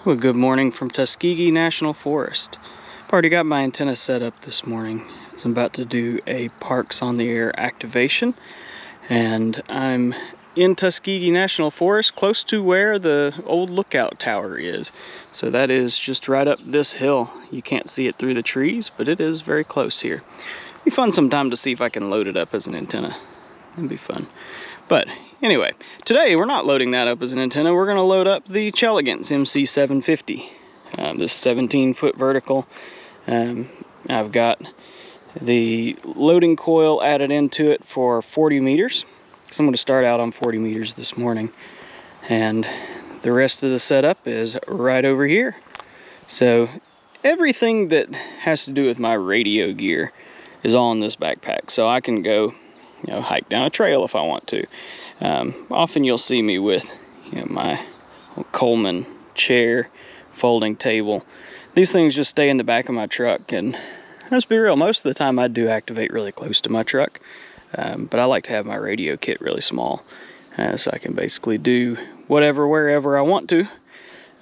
Well, good morning from Tuskegee National Forest. I've already got my antenna set up this morning. I'm about to do a Parks on the Air activation, and I'm in Tuskegee National Forest, close to where the old lookout tower is. So that is just right up this hill. You can't see it through the trees, but it is very close here. It'd be fun sometime to see if I can load it up as an antenna. That'd be fun. But anyway, today we're not loading that up as an antenna. We're going to load up the Chelegans MC750. This 17-foot vertical. I've got the loading coil added into it for 40 meters. So I'm going to start out on 40 meters this morning. And the rest of the setup is right over here. So everything that has to do with my radio gear is all in this backpack. So I can go, hike down a trail if I want to. Often you'll see me with, my Coleman chair, folding table. These things just stay in the back of my truck, and let's be real, most of the time I do activate really close to my truck, but I like to have my radio kit really small, so I can basically do whatever, wherever I want to.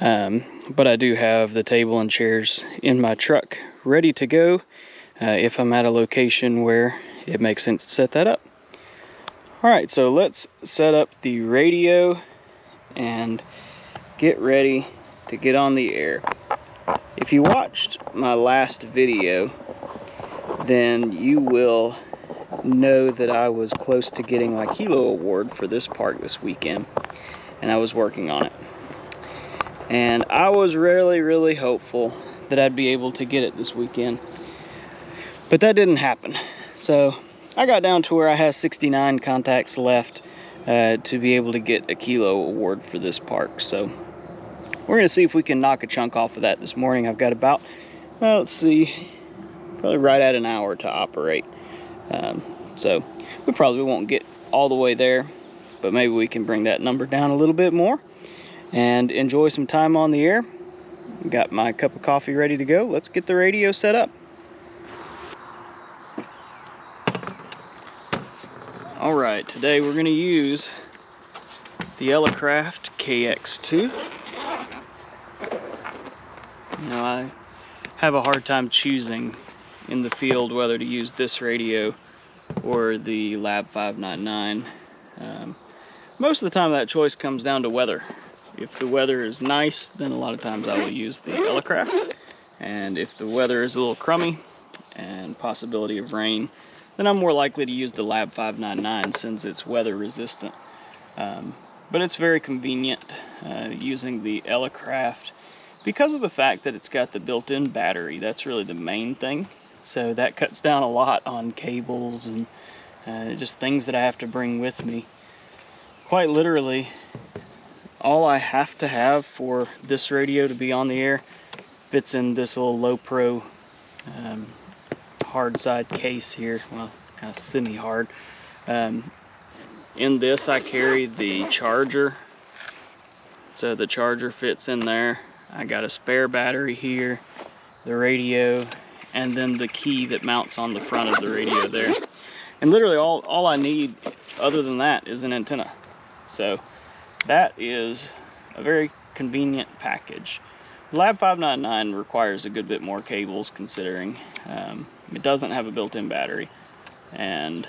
But I do have the table and chairs in my truck ready to go if I'm at a location where it makes sense to set that up. Alright, so let's set up the radio and get ready to get on the air. If you watched my last video, then you will know that I was close to getting my Kilo award for this park this weekend, and I was working on it. And I was really hopeful that I'd be able to get it this weekend, but that didn't happen. So I got down to where I have 69 contacts left to be able to get a Kilo award for this park. So we're going to see if we can knock a chunk off of that this morning. I've got about, well, let's see, probably right at an hour to operate. So we probably won't get all the way there, but maybe we can bring that number down a little bit more and enjoy some time on the air. Got my cup of coffee ready to go. Let's get the radio set up. Alright, today we're going to use the Craft KX2. I have a hard time choosing in the field whether to use this radio or the Lab 599. Most of the time that choice comes down to weather. If the weather is nice, then a lot of times I will use the Craft. And if the weather is a little crummy and possibility of rain, then I'm more likely to use the Lab 599 since it's weather resistant. But it's very convenient using the Craft because of the fact that it's got the built-in battery. That's really the main thing. So that cuts down a lot on cables and just things that I have to bring with me. Quite literally, all I have to have for this radio to be on the air fits in this little low pro hard side case here, well, kind of semi-hard. In this I carry the charger, so the charger fits in there. I got a spare battery here, the radio, and then the key that mounts on the front of the radio there. And literally all I need other than that is an antenna. So that is a very convenient package. The Lab 599 requires a good bit more cables considering it doesn't have a built-in battery, and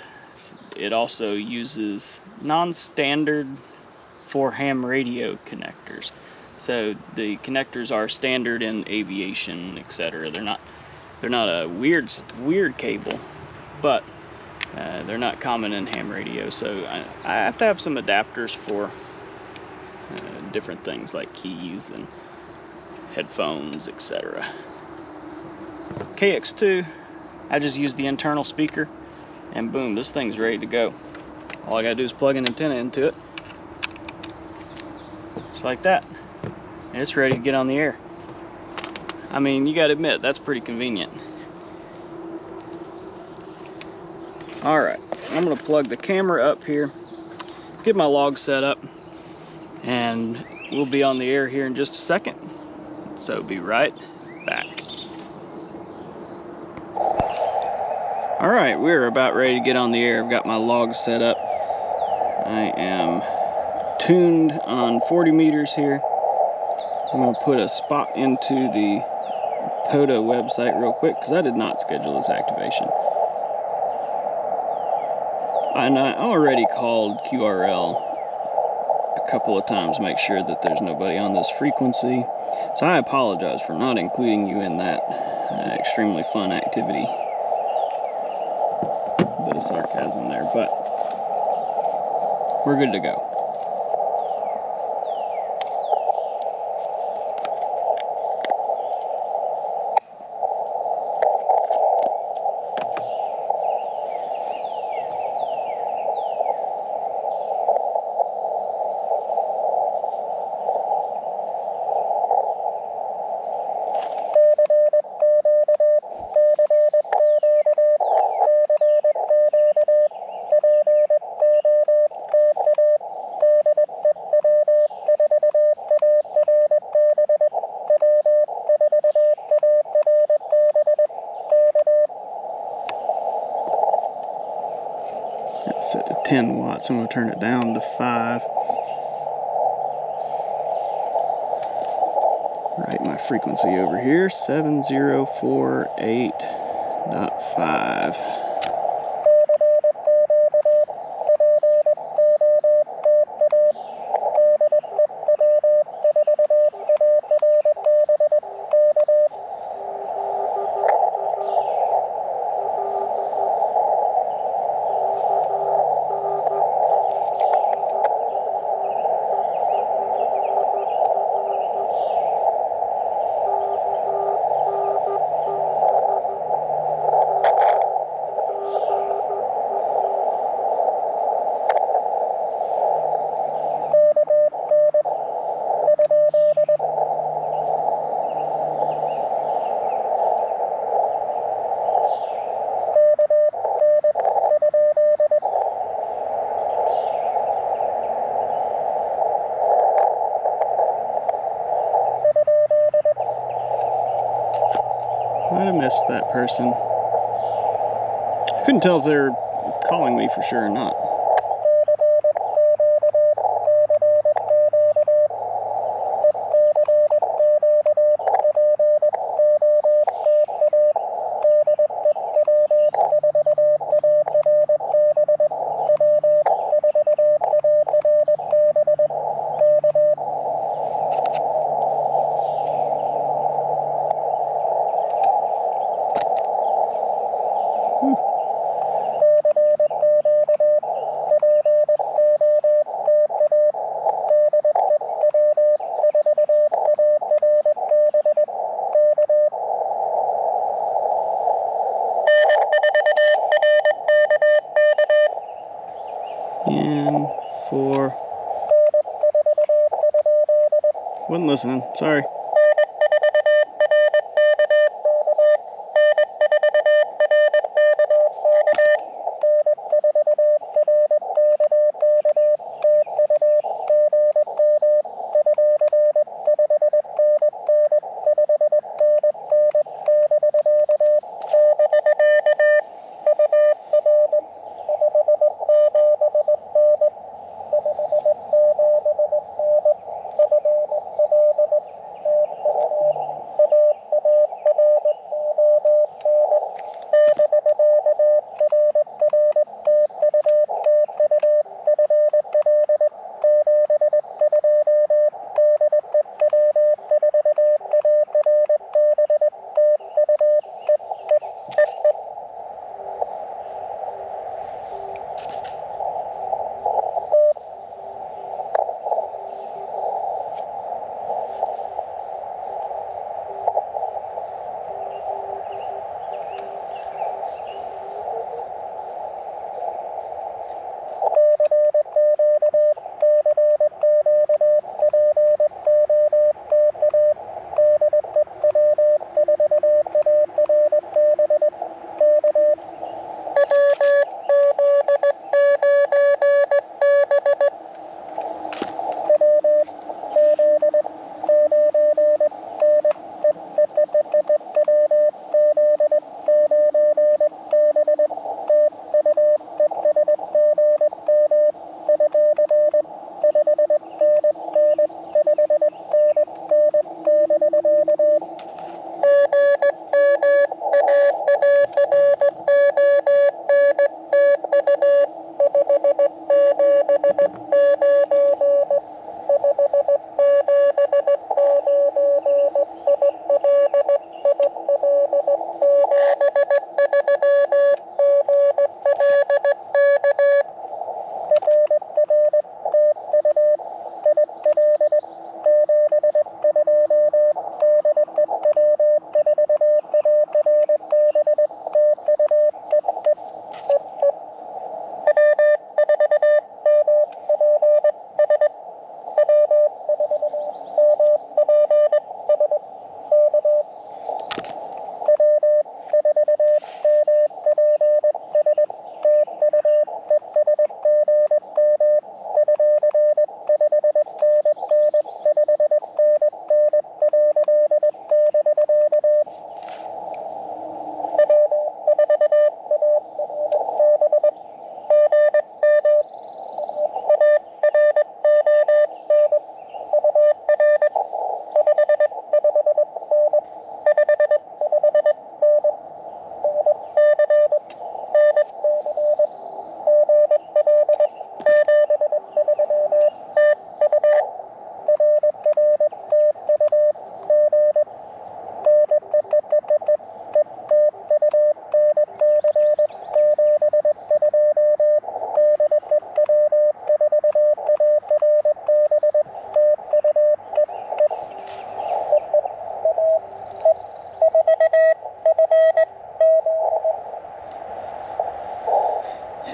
it also uses non-standard 4-ham radio connectors. So the connectors are standard in aviation, etc. They're not a weird cable, but they're not common in ham radio. So I have to have some adapters for different things like keys and headphones, etc. KX2, I just use the internal speaker, and boom, this thing's ready to go. All I gotta do is plug an antenna into it, just like that, and it's ready to get on the air. I mean, you gotta admit, that's pretty convenient. Alright, I'm gonna plug the camera up here, get my log set up, and we'll be on the air here in just a second. So be right back. Alright, we're about ready to get on the air. I've got my log set up. I am tuned on 40 meters here. I'm going to put a spot into the Pota website real quick because I did not schedule this activation. And I already called QRL a couple of times to make sure that there's nobody on this frequency. So I apologize for not including you in that extremely fun activity. A bit of sarcasm there, but we're good to go. Set to 10 watts. I'm going to turn it down to 5. Write my frequency over here, 7048.5. Might have missed that person. I couldn't tell if they were calling me for sure or not. And 4. Wasn't listening, sorry.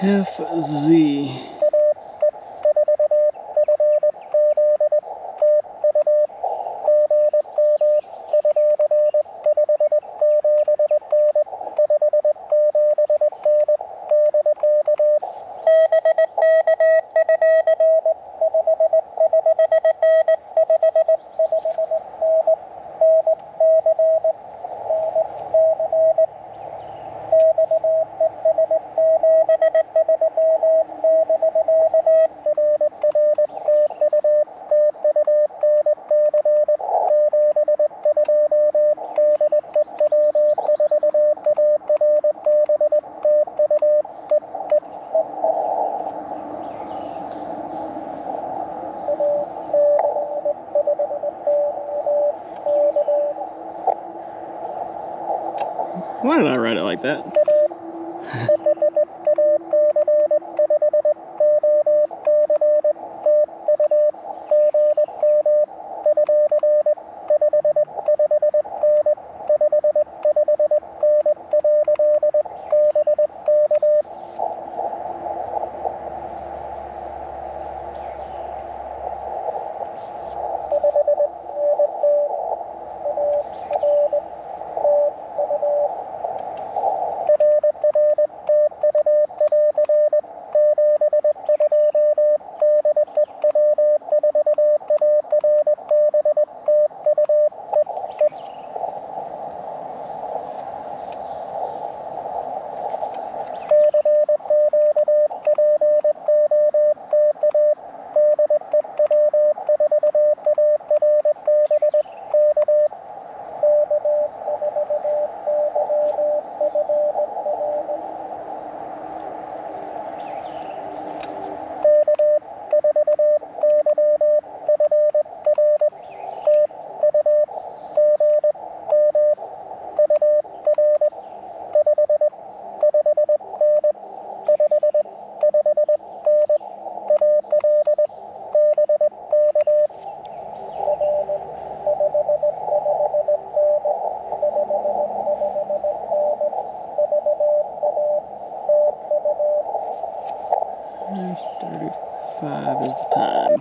FZ. Why did I write it like that? There's 35 is the time.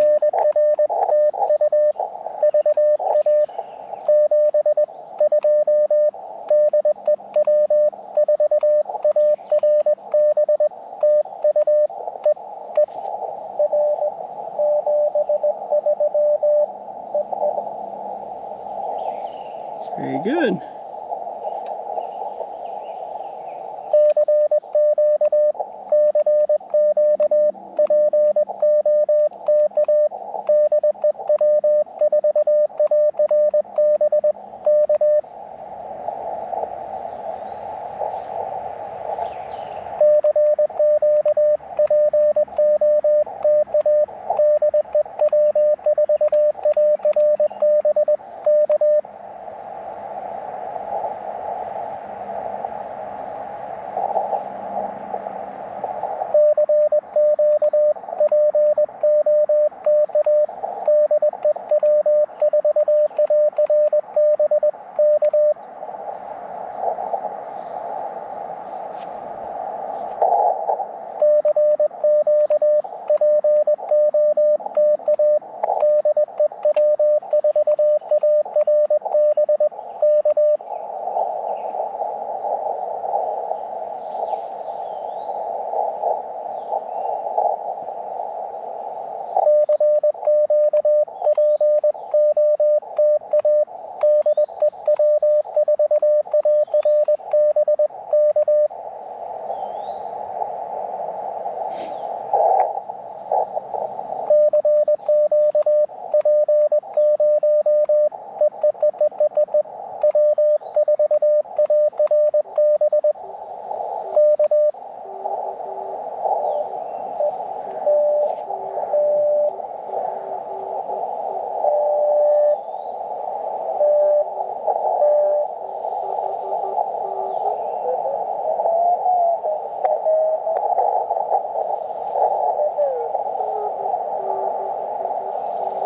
Very good.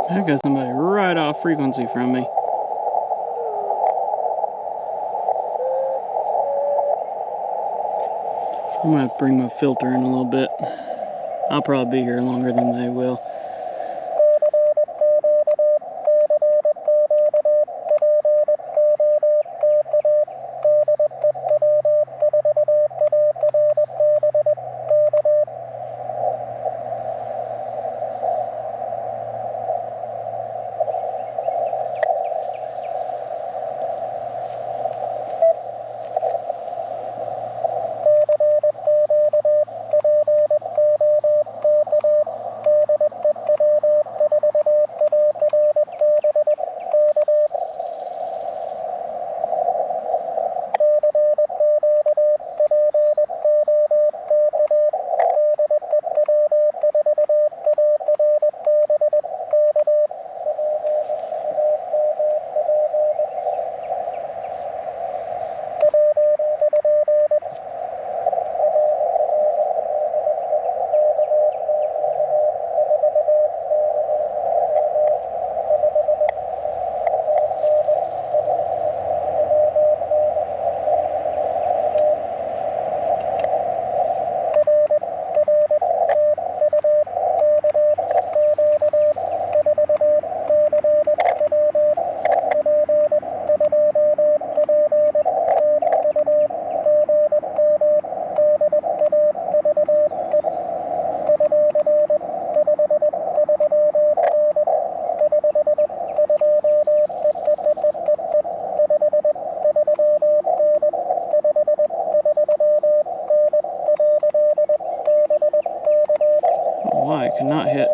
I got somebody right off frequency from me. I'm gonna have to bring my filter in a little bit. I'll probably be here longer than they will. Why I cannot hit.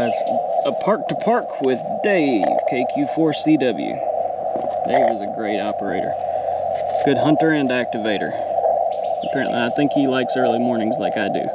It's a park to park with Dave, K-44Cw. Dave is a great operator. Good hunter and activator. Apparently, I think he likes early mornings like I do.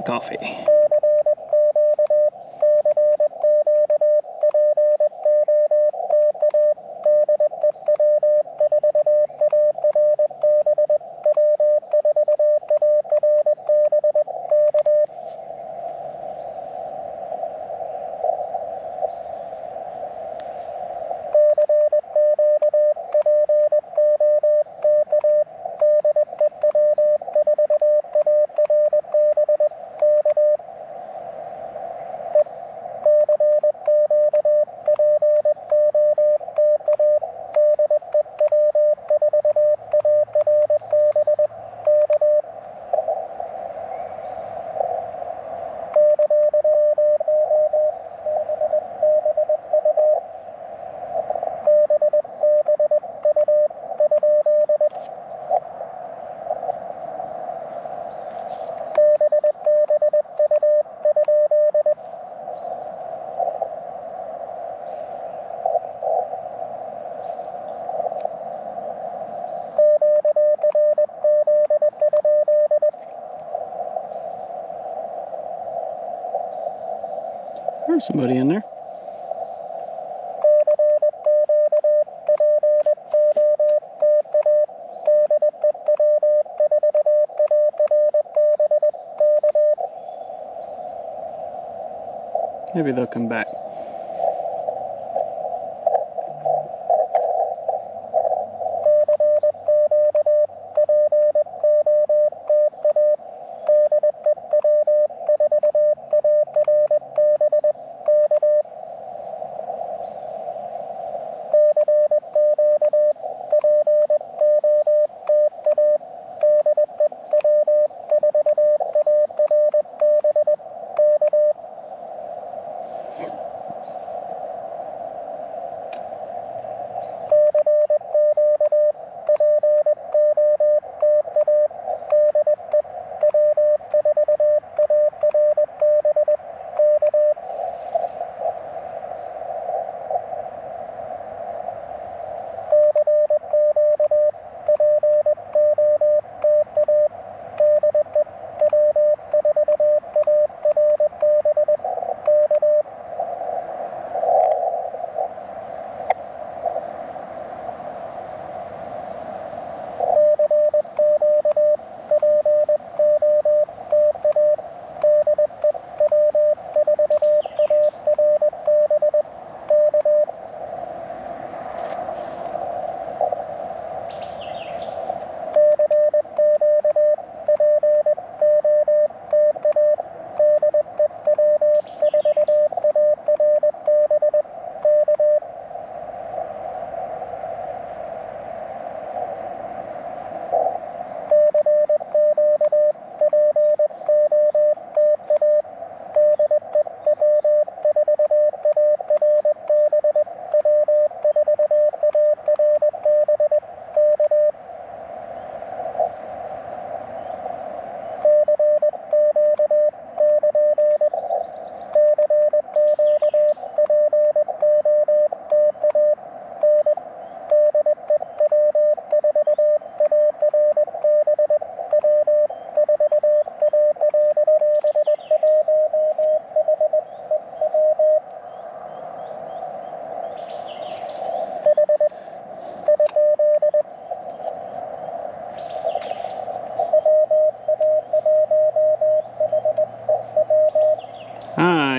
some coffee. There's somebody in there. Maybe they'll come back.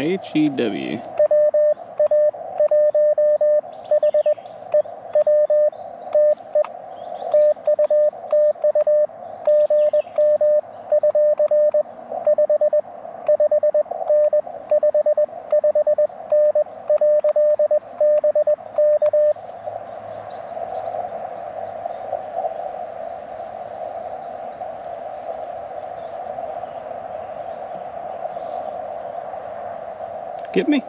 H-E-W. Get me?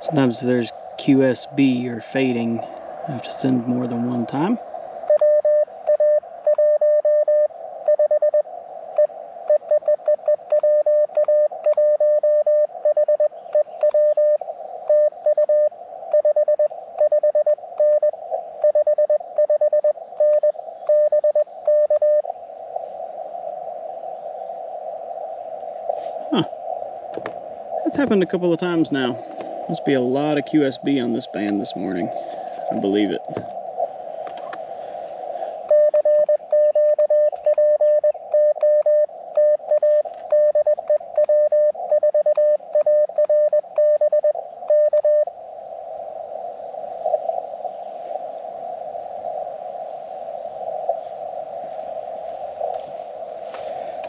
Sometimes there's QSB or fading. I have to send more than one time. Huh. That's happened a couple of times now. Must be a lot of QSB on this band this morning. I believe it.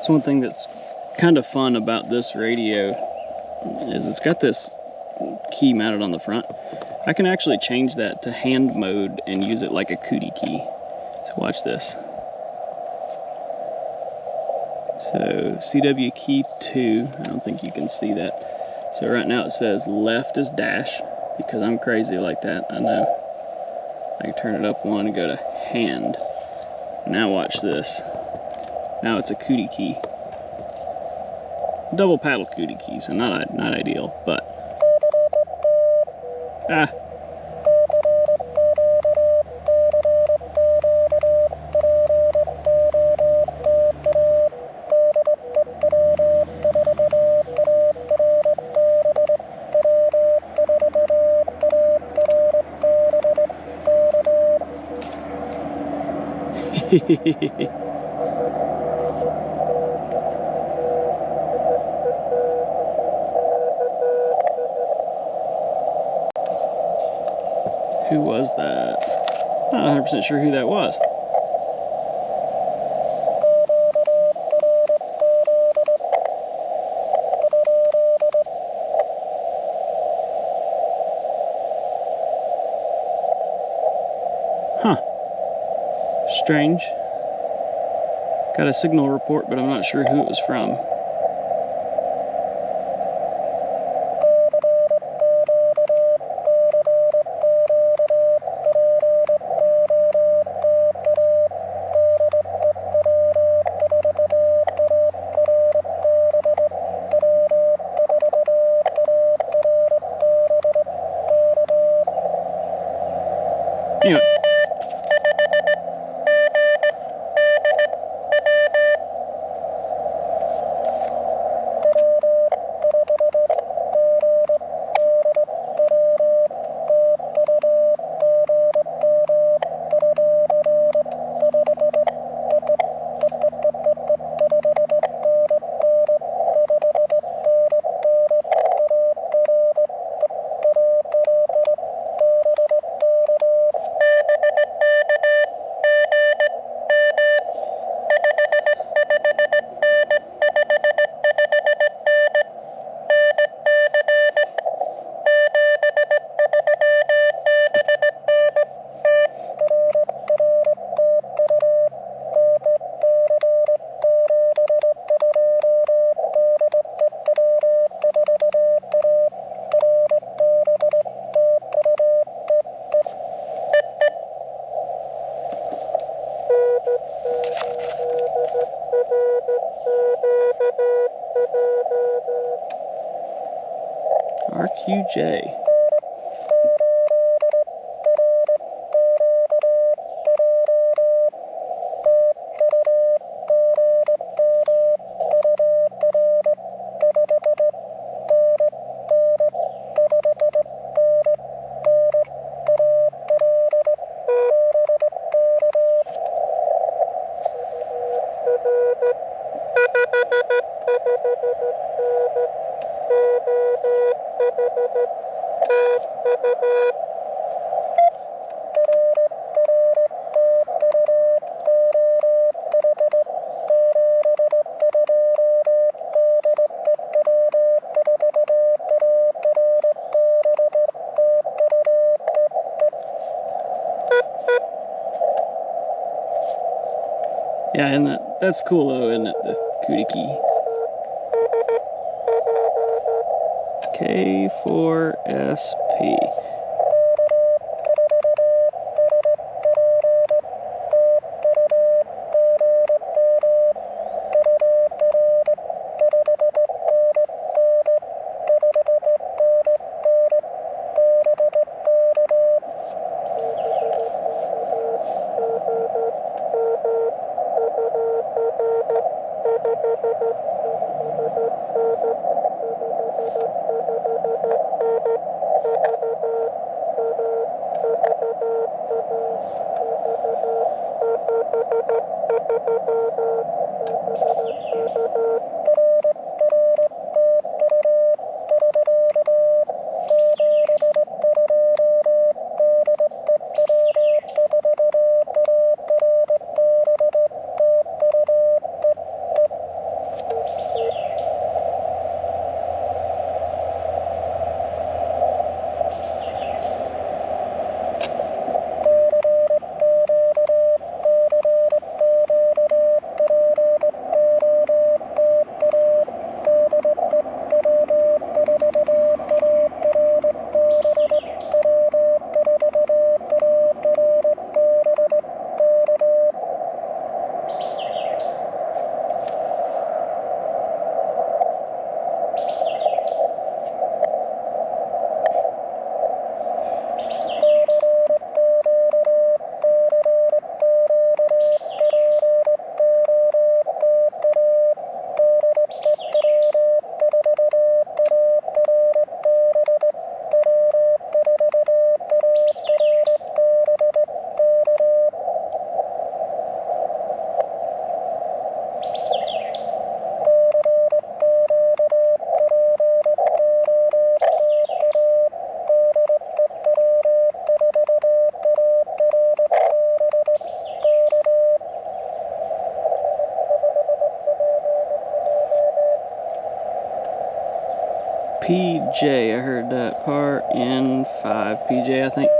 So one thing that's kind of fun about this radio is it's got this key mounted on the front. I can actually change that to hand mode and use it like a cootie key. So watch this. So CW key 2, I don't think you can see that. So right now it says left is dash because I'm crazy like that, I know. I can turn it up one and go to hand. Now watch this. Now it's a cootie key. Double paddle cootie key, so not ideal, but Who was that? Not 100% sure who that was. Huh. Strange. Got a signal report, but I'm not sure who it was from. Anyway. RQJ. Yeah, and that's cool though, isn't it? The cootie key. K-4SP. PJ, I heard that. Par N5 PJ, I think.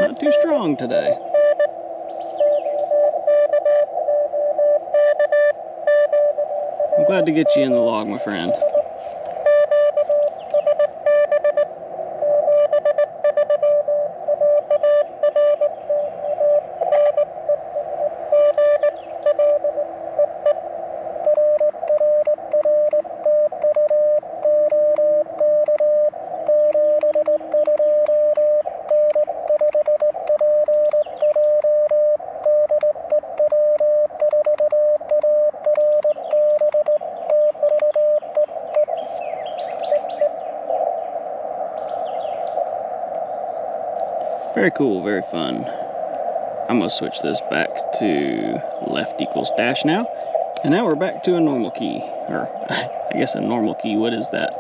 Not too strong today. I'm glad to get you in the log, my friend. Very cool, very fun. I'm gonna switch this back to left equals dash now. And now we're back to a normal key, or I guess a normal key. What is that?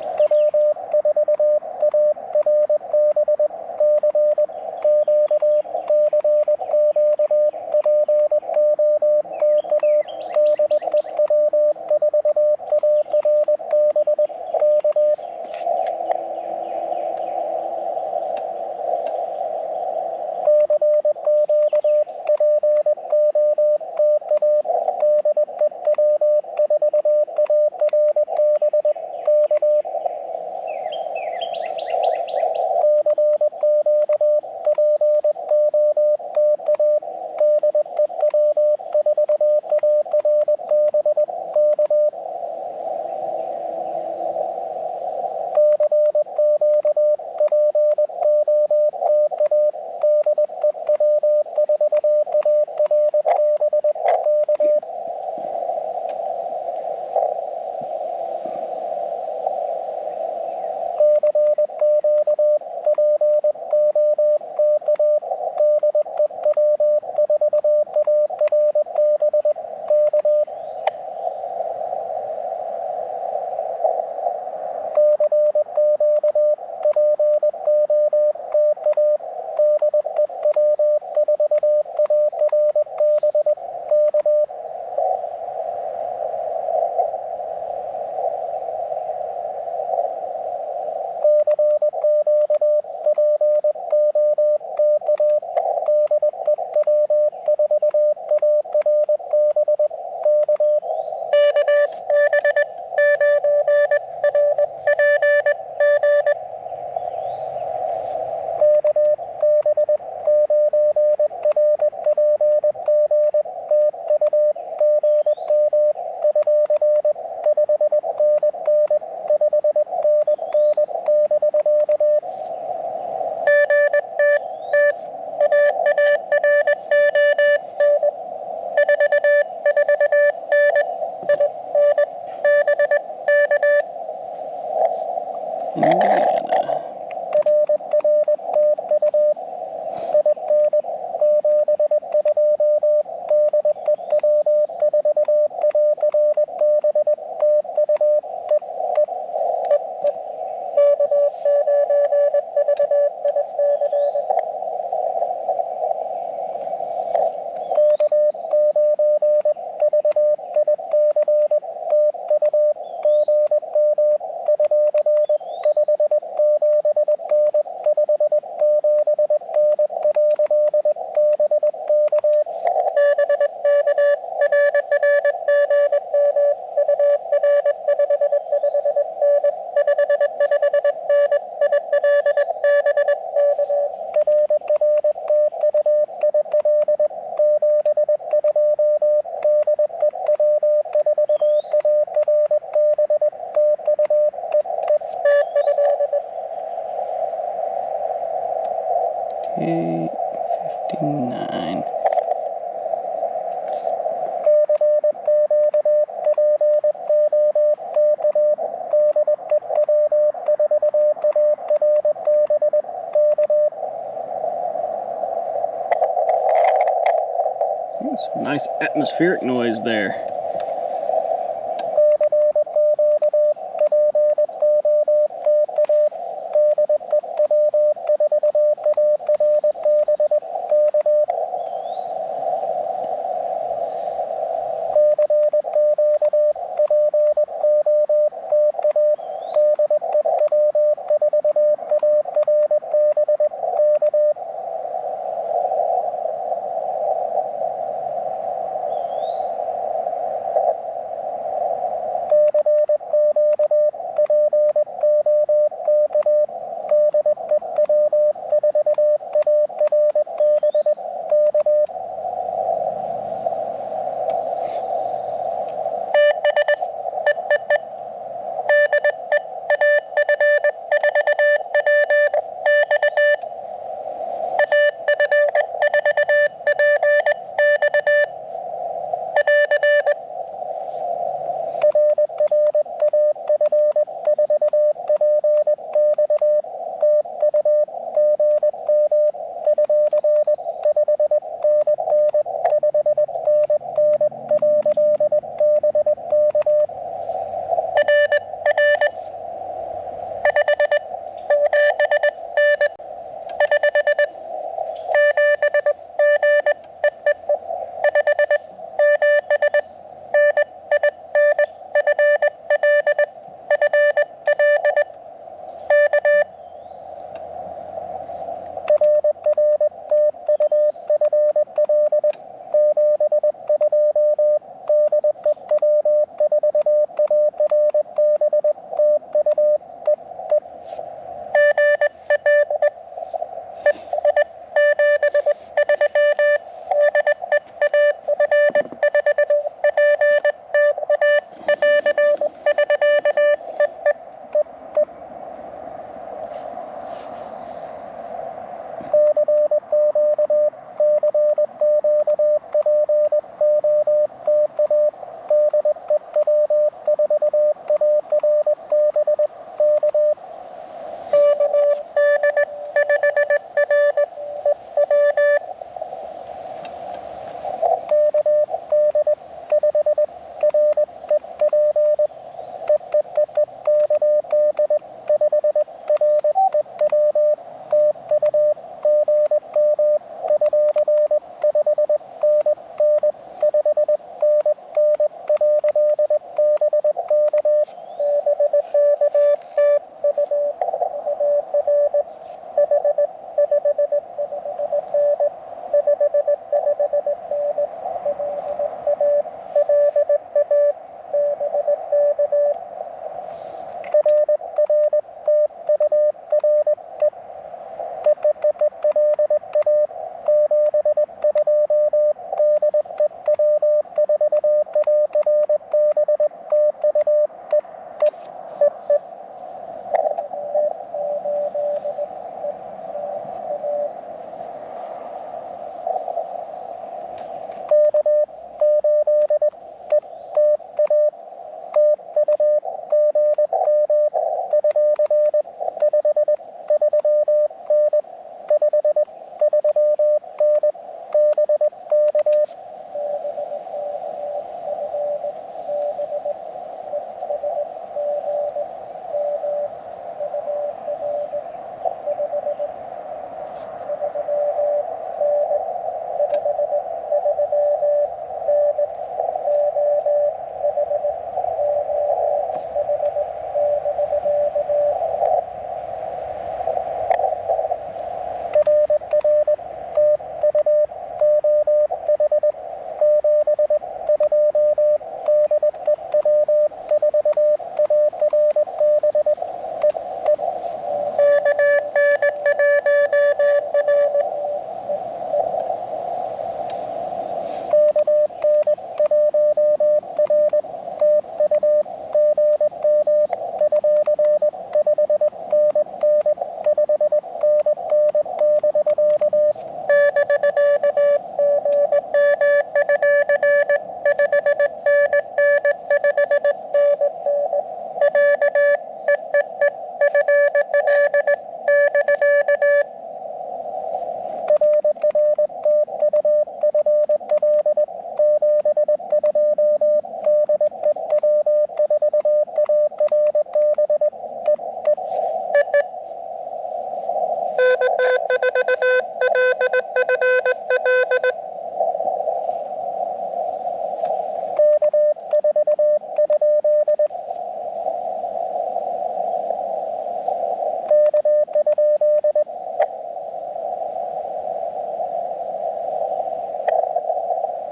Ooh, some nice atmospheric noise there.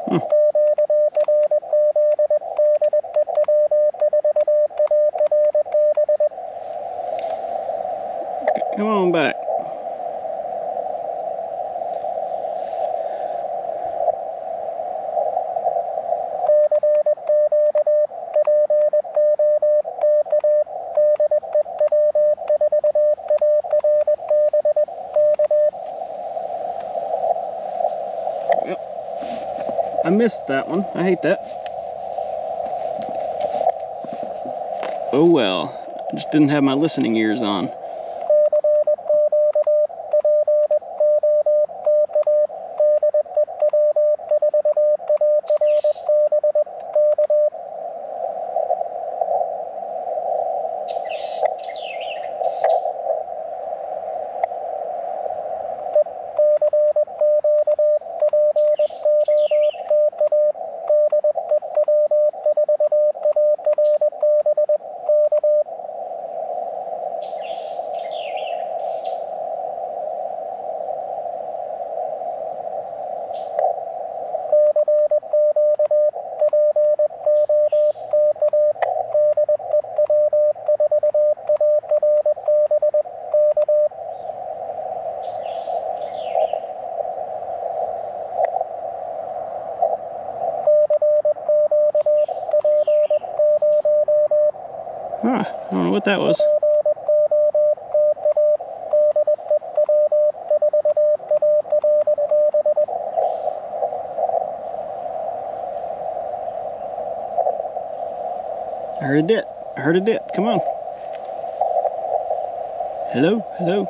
Hmm. Come on back. Yep. I missed that one. I hate that. Oh well. I just didn't have my listening ears on. Huh, I don't know what that was. I heard a dit. I heard a dit. Come on. Hello? Hello?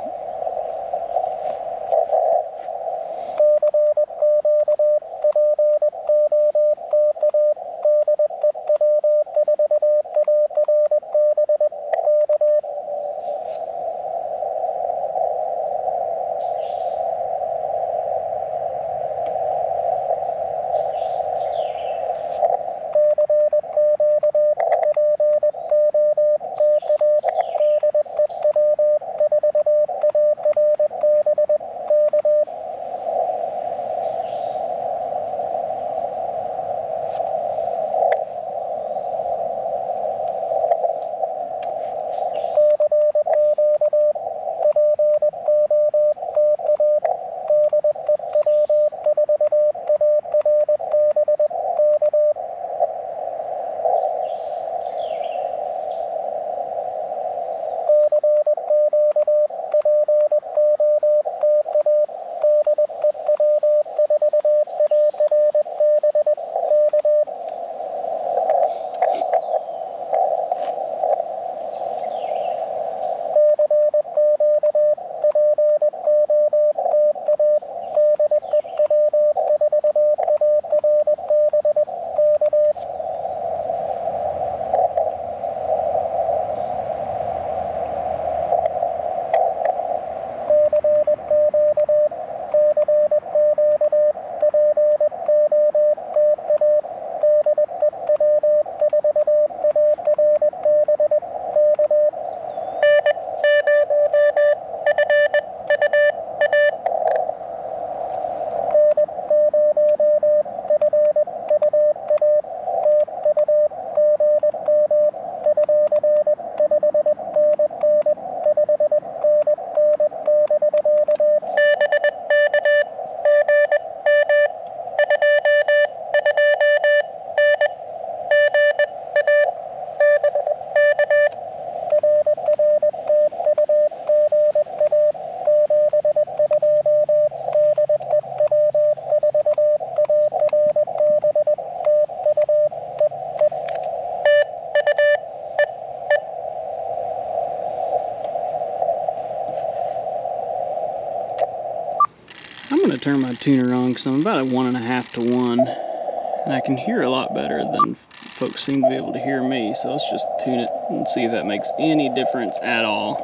I'm going to turn my tuner on because I'm about at 1.5 to 1, and I can hear a lot better than folks seem to be able to hear me. So let's just tune it and see if that makes any difference at all.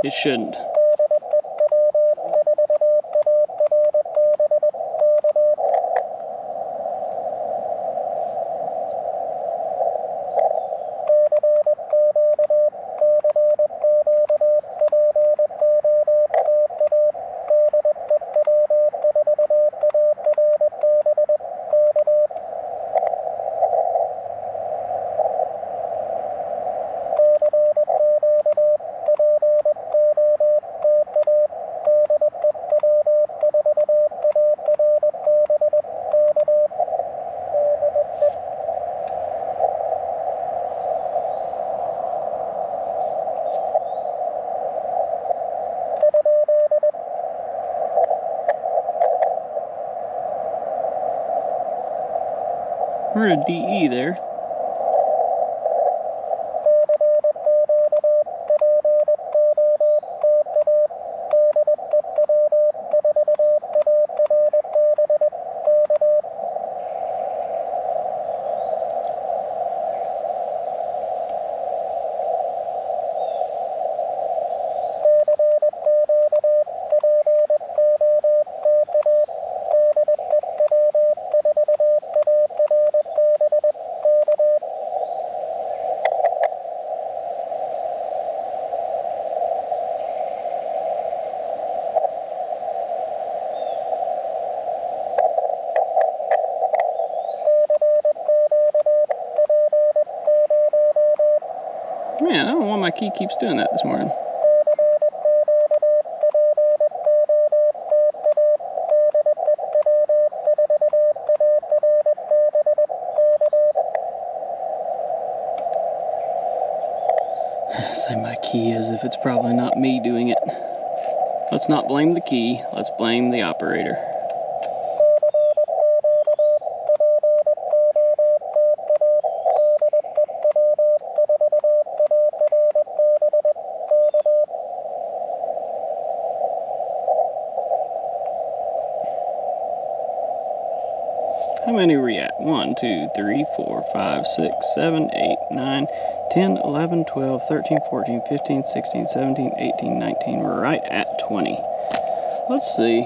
It shouldn't. We're at a DE there. Man, I don't know why my key keeps doing that this morning. Say my key as if it's probably not me doing it. Let's not blame the key, let's blame the operator. How many are we at? 1, 2, 3, 4, 5, 6, 7, 8, 9, 10, 11, 12, 13, 14, 15, 16, 17, 18, 19. We're right at 20. Let's see.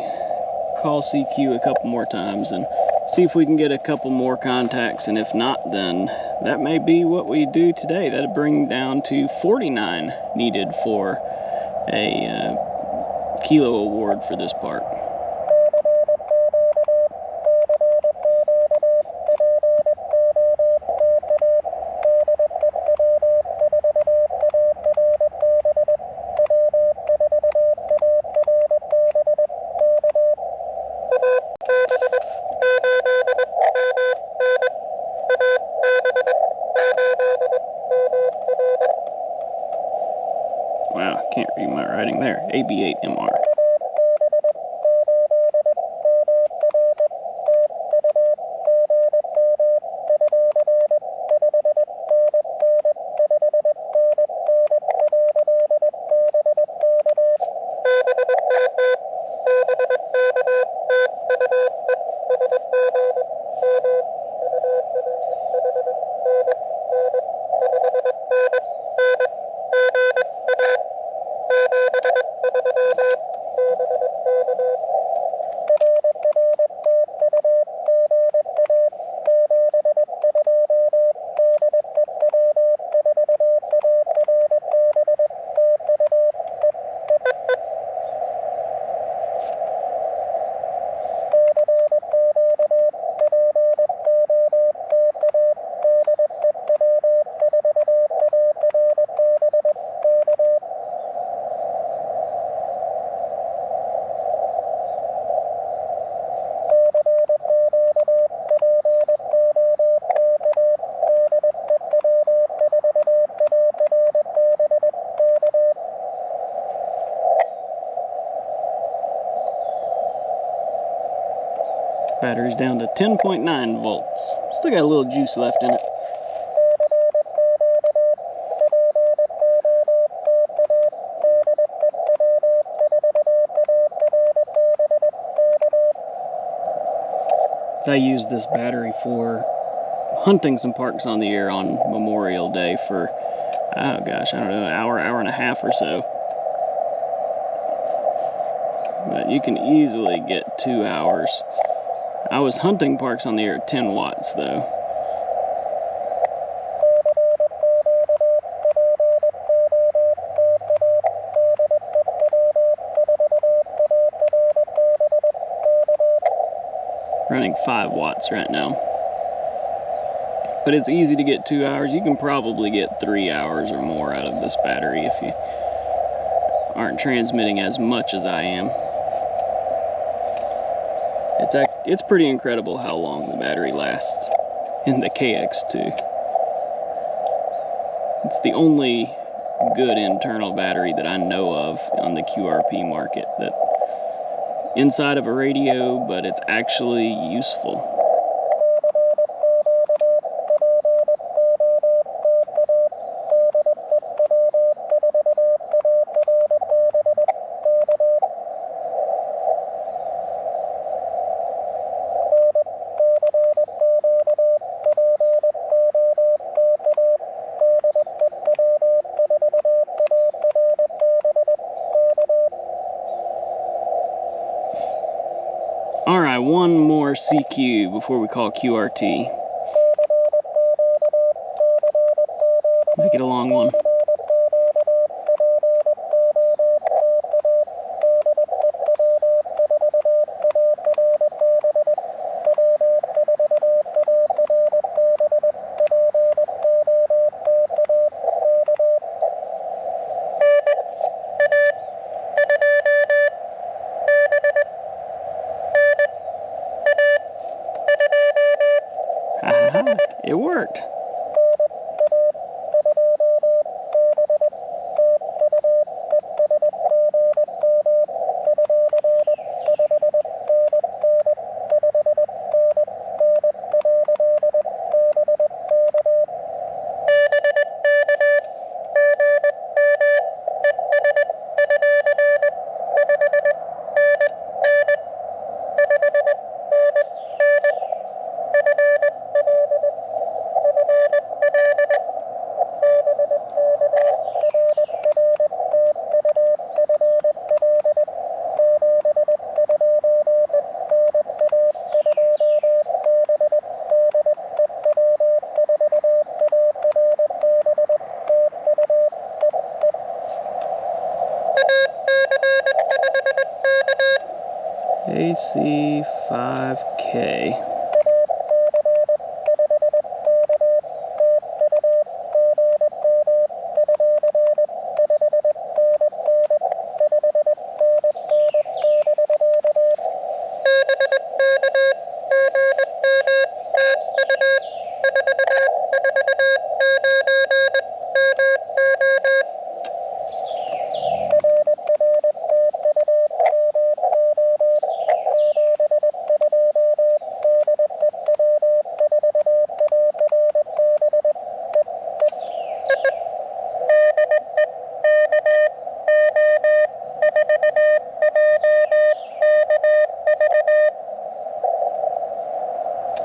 Call CQ a couple more times and see if we can get a couple more contacts. And if not, then that may be what we do today. That'd bring down to 49 needed for a kilo award for this park. Wow, I can't read my writing there. AB8MR. Battery's down to 10.9 volts. Still got a little juice left in it. I use this battery for hunting some parks on the air on Memorial Day for, oh gosh, I don't know, an hour and a half or so. But you can easily get 2 hours. I was hunting parks on the air at 10 watts though. Running 5 watts right now. But it's easy to get 2 hours. You can probably get 3 hours or more out of this battery if you aren't transmitting as much as I am. It's pretty incredible how long the battery lasts in the KX2. It's the only good internal battery that I know of on the QRP market that inside of a radio, but it's actually useful. Alright, one more CQ before we call QRT. Make it a long one. It worked. AC5K.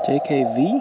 JKV?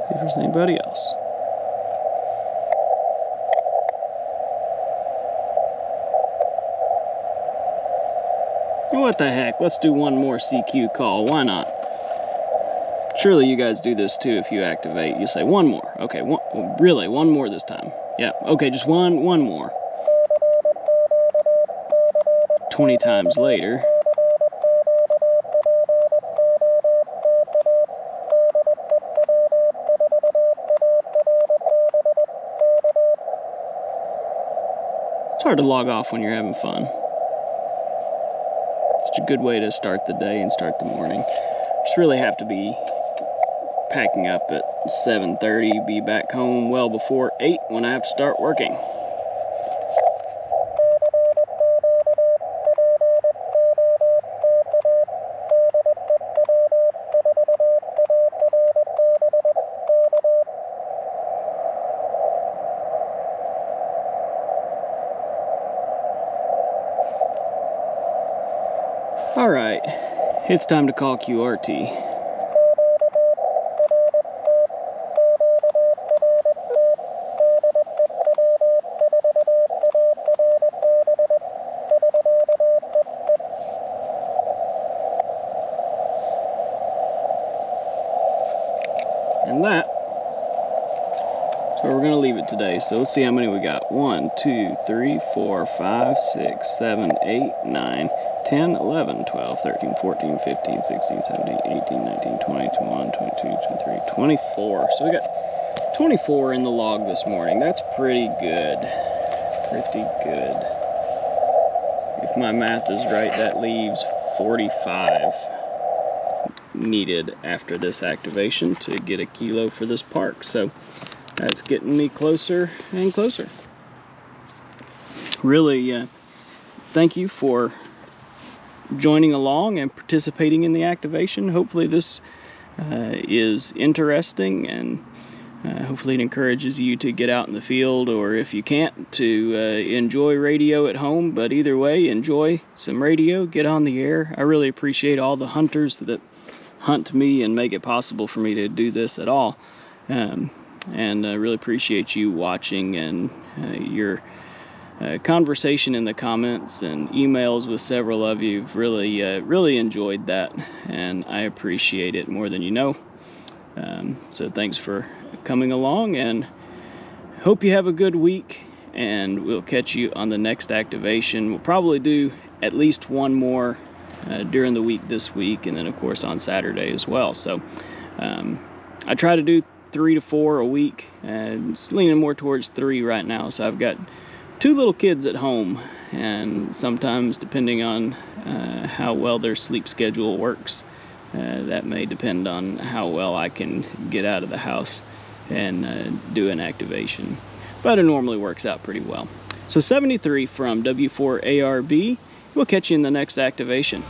See if there's anybody else. What the heck? Let's do one more CQ call. Why not? Surely you guys do this too if you activate. You say one more. Okay, really, one more this time. Yeah, okay, just one more. 20 times later. It's hard to log off when you're having fun. Such a good way to start the day and start the morning. Just really have to be packing up at 7:30, be back home well before 8 when I have to start working. Alright, it's time to call QRT. And that but we're gonna leave it today. So let's see how many we got. 1, 2, 3, 4, 5, 6, 7, 8, 9, 10, 11, 12, 13, 14, 15, 16, 17, 18, 19, 20, 21, 22, 23, 24. So we got 24 in the log this morning. That's pretty good. Pretty good. If my math is right, that leaves 45 needed after this activation to get a kilo for this park. So that's getting me closer and closer. Really, thank you for joining along and participating in the activation. Hopefully this is interesting, and hopefully it encourages you to get out in the field, or if you can't, to enjoy radio at home. But either way, enjoy some radio, get on the air. I really appreciate all the hunters that hunt me and make it possible for me to do this at all. And I really appreciate you watching, and your conversation in the comments and emails with several of you. Really enjoyed that, and I appreciate it more than you know. So thanks for coming along, and hope you have a good week, and we'll catch you on the next activation. We'll probably do at least one more during the week this week, and then of course on Saturday as well. So I try to do 3 to 4 a week, and it's leaning more towards 3 right now. So I've got 2 little kids at home, and sometimes, depending on how well their sleep schedule works, that may depend on how well I can get out of the house and do an activation. But it normally works out pretty well. So 73 from W4ARB. We'll catch you in the next activation.